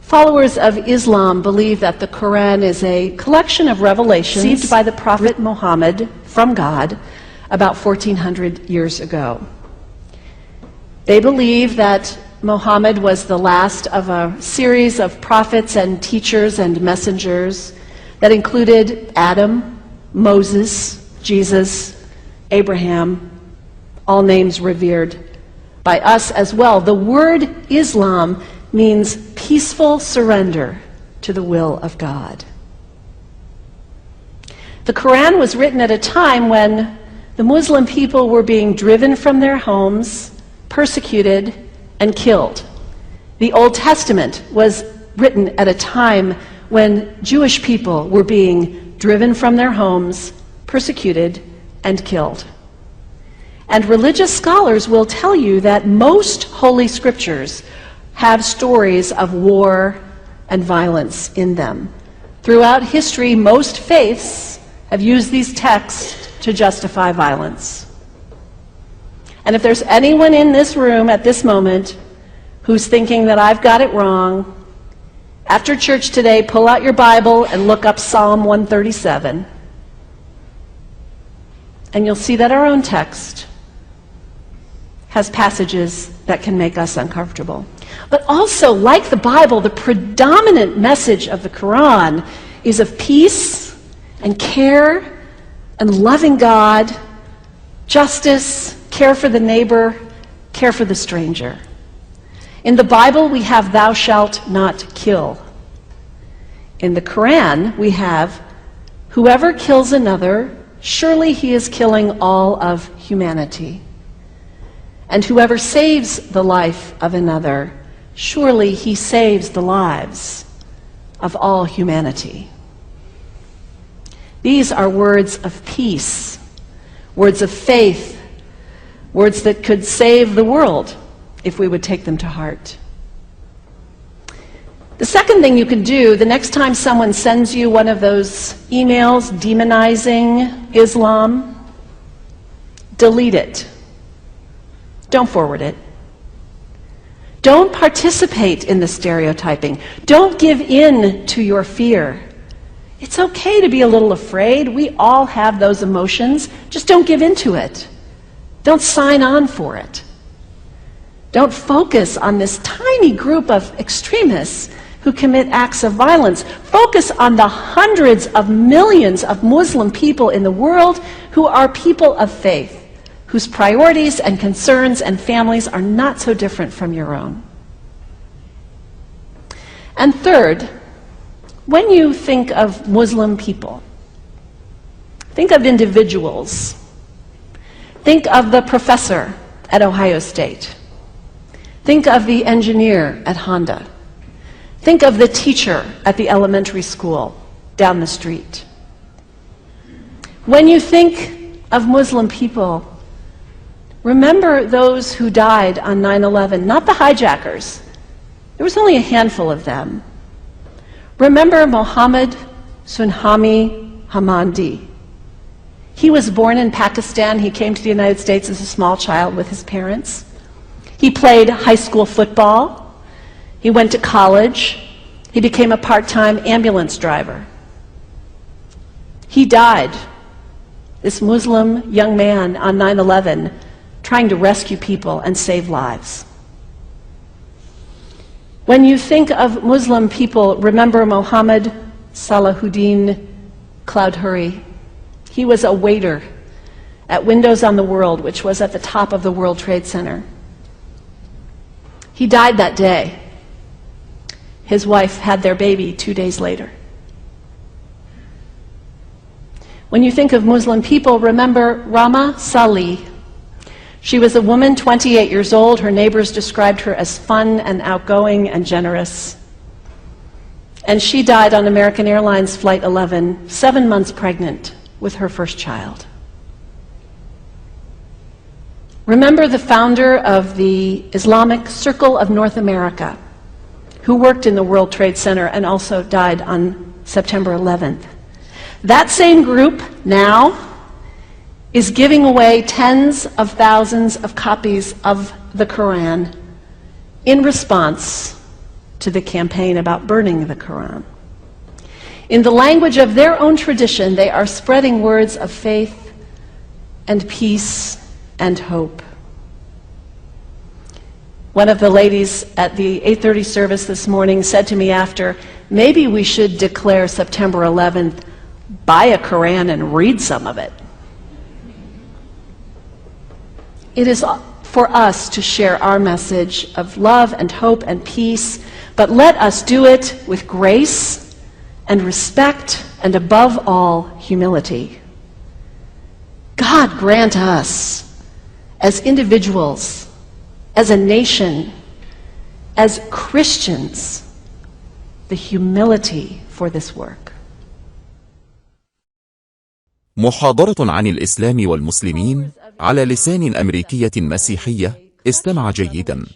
Followers of Islam believe that the Quran is a collection of revelations received by the Prophet Muhammad from God about 1400 years ago. They believe that Muhammad was the last of a series of prophets and teachers and messengers that included Adam, Moses, Jesus, Abraham, all names revered by us as well. The word Islam means peaceful surrender to the will of God. The Quran was written at a time when the Muslim people were being driven from their homes, persecuted, and killed. The Old Testament was written at a time when Jewish people were being driven from their homes, persecuted, and killed. And religious scholars will tell you that most Holy Scriptures have stories of war and violence in them. Throughout history, most faiths have used these texts to justify violence. And if there's anyone in this room at this moment who's thinking that I've got it wrong, after church today, pull out your Bible and look up Psalm 137. And you'll see that our own text has passages that can make us uncomfortable. But also, like the Bible, the predominant message of the Quran is of peace and care and loving God, justice, care for the neighbor, care for the stranger. In the Bible, we have thou shalt not kill. In the Quran, we have whoever kills another, surely he is killing all of humanity. And whoever saves the life of another, surely he saves the lives of all humanity. These are words of peace, words of faith, words that could save the world if we would take them to heart. The second thing you can do, the next time someone sends you one of those emails demonizing Islam, delete it. Don't forward it. Don't participate in the stereotyping. Don't give in to your fear. It's okay to be a little afraid. We all have those emotions. Just don't give in to it. Don't sign on for it. Don't focus on this tiny group of extremists who commit acts of violence. Focus on the hundreds of millions of Muslim people in the world who are people of faith, whose priorities and concerns and families are not so different from your own. And third, when you think of Muslim people, think of individuals. Think of the professor at Ohio State. Think of the engineer at Honda. Think of the teacher at the elementary school down the street. When you think of Muslim people, remember those who died on 9/11, not the hijackers. There was only a handful of them. Remember Mohammed Sunhami Hamandi. He was born in Pakistan. He came to the United States as a small child with his parents. He played high school football. He went to college. He became a part-time ambulance driver. He died, this Muslim young man, on 9/11, trying to rescue people and save lives. When you think of Muslim people, remember Mohammed Salahuddin Cloudhurry. He was a waiter at Windows on the World, which was at the top of the World Trade Center. He died that day. His wife had their baby 2 days later. When you think of Muslim people, remember Rama Salih. She was a woman, 28 years old. Her neighbors described her as fun and outgoing and generous. And she died on American Airlines Flight 11, 7 months pregnant with her first child. Remember the founder of the Islamic Circle of North America, who worked in the World Trade Center and also died on September 11th. That same group now is giving away tens of thousands of copies of the Quran in response to the campaign about burning the Quran. In the language of their own tradition, they are spreading words of faith and peace and hope. One of the ladies at the 8:30 service this morning said to me after, maybe we should declare September 11th, buy a Quran and read some of it. It is for us to share our message of love and hope and peace, but let us do it with grace and respect and above all, humility. God grant us, as individuals, as a nation, as Christians, the humility for this work. محاضرة عن الإسلام والمسلمين على لسان أمريكية مسيحية. استمع جيدا.